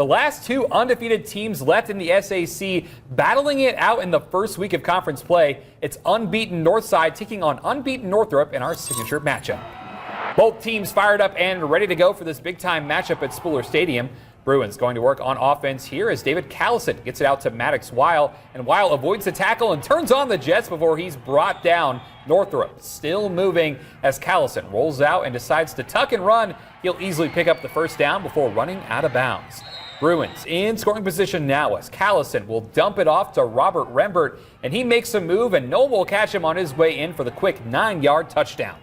The last two undefeated teams left in the SAC battling it out in the first week of conference play. It's unbeaten Northside taking on unbeaten Northrop in our signature matchup. Both teams fired up and ready to go for this big-time matchup at Spooler Stadium. Bruins going to work on offense here as David Callison gets it out to Maddox Weil, and Weil avoids the tackle and turns on the Jets before he's brought down. Northrop still moving as Callison rolls out and decides to tuck and run. He'll easily pick up the first down before running out of bounds. Bruins in scoring position now as Callison will dump it off to Robert Rembert, and he makes a move and no one will catch him on his way in for the quick 9-yard touchdown.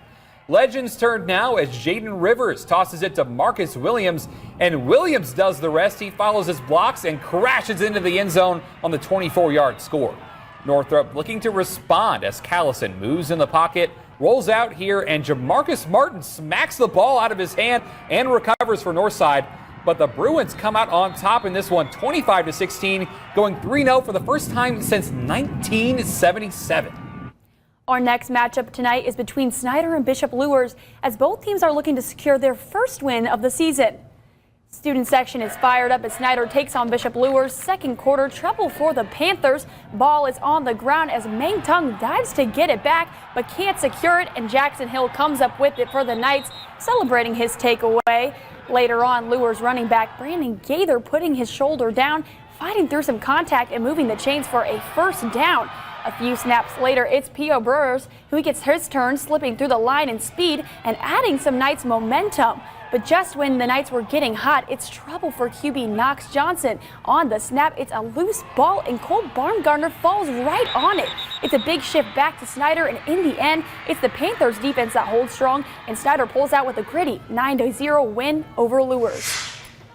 Legends turn now as Jaden Rivers tosses it to Marcus Williams, and Williams does the rest. He follows his blocks and crashes into the end zone on the 24-yard score. Northrop looking to respond as Callison moves in the pocket, rolls out here, and Jamarcus Martin smacks the ball out of his hand and recovers for Northside. But the Bruins come out on top in this one, 25-16, going 3-0 for the first time since 1977. Our next matchup tonight is between Snyder and Bishop Luers, as both teams are looking to secure their first win of the season. Student section is fired up as Snyder takes on Bishop Luers. Second quarter trouble for the Panthers. Ball is on the ground as Meng Tung dives to get it back but can't secure it, and Jackson Hill comes up with it for the Knights, celebrating his takeaway. Later on, Luers running back Brandon Gaither putting his shoulder down, fighting through some contact and moving the chains for a first down. A few snaps later, it's P.O. Brewers who gets his turn, slipping through the line in speed and adding some Knights momentum. But just when the Knights were getting hot, it's trouble for QB Knox Johnson. On the snap, it's a loose ball, and Cole Baumgartner falls right on it. It's a big shift back to Snyder, and in the end, it's the Panthers defense that holds strong, and Snyder pulls out with a gritty 9-0 win over Luers.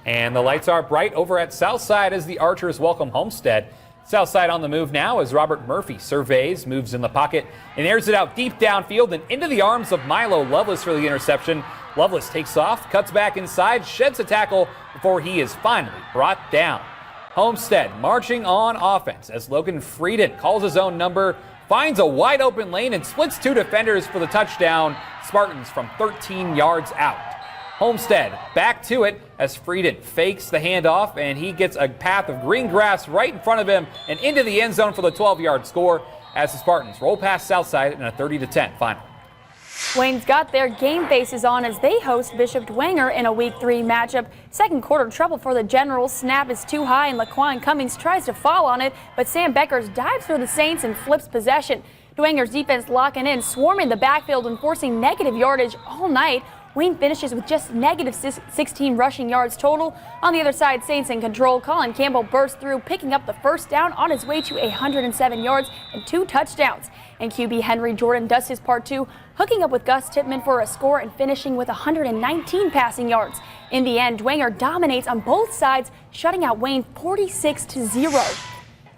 And the lights are bright over at Southside as the Archers welcome Homestead. Southside on the move now as Robert Murphy surveys, moves in the pocket, and airs it out deep downfield and into the arms of Milo Lovelace for the interception. Lovelace takes off, cuts back inside, sheds a tackle before he is finally brought down. Homestead marching on offense as Logan Frieden calls his own number, finds a wide open lane and splits two defenders for the touchdown. Spartans from 13 yards out. Homestead back to it as Frieden fakes the handoff, and he gets a path of green grass right in front of him and into the end zone for the 12-yard score as the Spartans roll past Southside in a 30-10 final. Wayne's got their game faces on as they host Bishop Dwenger in a Week 3 matchup. Second quarter trouble for the Generals. Snap is too high and Laquan Cummings tries to fall on it, but Sam Beckers dives for the Saints and flips possession. Dwenger's defense locking in, swarming the backfield and forcing negative yardage all night. Wayne finishes with just negative 16 rushing yards total. On the other side, Saints in control. Colin Campbell bursts through, picking up the first down on his way to 107 yards and 2 touchdowns. And QB Henry Jordan does his part too, hooking up with Gus Tipman for a score and finishing with 119 passing yards. In the end, Dwenger dominates on both sides, shutting out Wayne 46-0.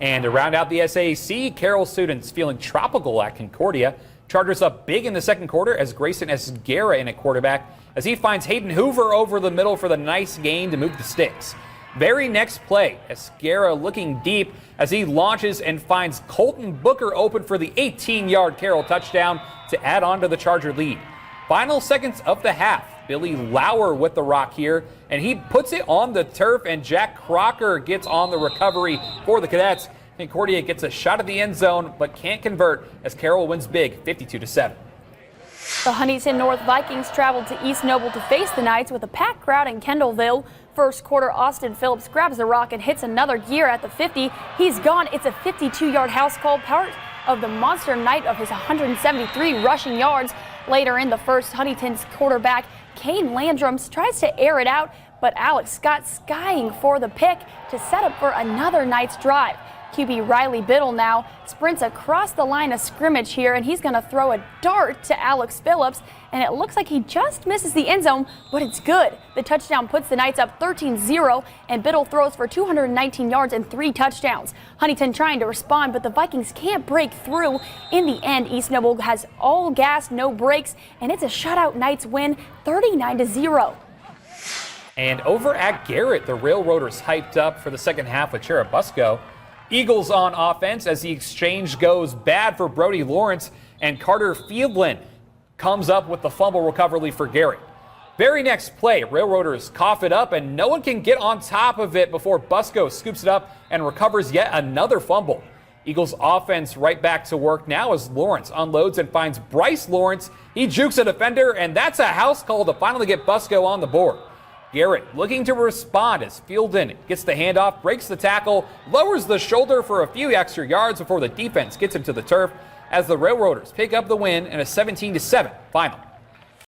And to round out the SAC, Carroll students feeling tropical at Concordia. Chargers up big in the second quarter as Grayson Esguerra in at quarterback as he finds Hayden Hoover over the middle for the nice gain to move the sticks. Very next play, Esguerra looking deep as he launches and finds Colton Booker open for the 18-yard Carroll touchdown to add on to the Charger lead. Final seconds of the half, Billy Lauer with the rock here, and he puts it on the turf, and Jack Crocker gets on the recovery for the Cadets. Concordia gets a shot at the end zone but can't convert as Carroll wins big 52-7. The Huntington North Vikings traveled to East Noble to face the Knights with a packed crowd in Kendallville. First quarter, Austin Phillips grabs the rock and hits another gear at the 50. He's gone. It's a 52-yard house call, part of the monster night of his 173 rushing yards. Later in the first, Huntington's quarterback Kane Landrum tries to air it out, but Alex Scott skying for the pick to set up for another Knights drive. QB Riley Biddle now sprints across the line of scrimmage here, and he's going to throw a dart to Alex Phillips, and it looks like he just misses the end zone, but it's good. The touchdown puts the Knights up 13-0, and Biddle throws for 219 yards and 3 touchdowns. Huntington trying to respond, but the Vikings can't break through. In the end, East Noble has all gas, no brakes, and it's a shutout Knights win 39-0. And over at Garrett, the Railroaders hyped up for the second half with Cherubusco. Eagles on offense as the exchange goes bad for Brody Lawrence, and Carter Fieldland comes up with the fumble recovery for Garrett. Very next play, Railroaders cough it up and no one can get on top of it before Busco scoops it up and recovers yet another fumble. Eagles offense right back to work now as Lawrence unloads and finds Bryce Lawrence. He jukes a defender, and that's a house call to finally get Busco on the board. Garrett looking to respond as Fieldin gets the handoff, breaks the tackle, lowers the shoulder for a few extra yards before the defense gets him to the turf as the Railroaders pick up the win in a 17-7 final.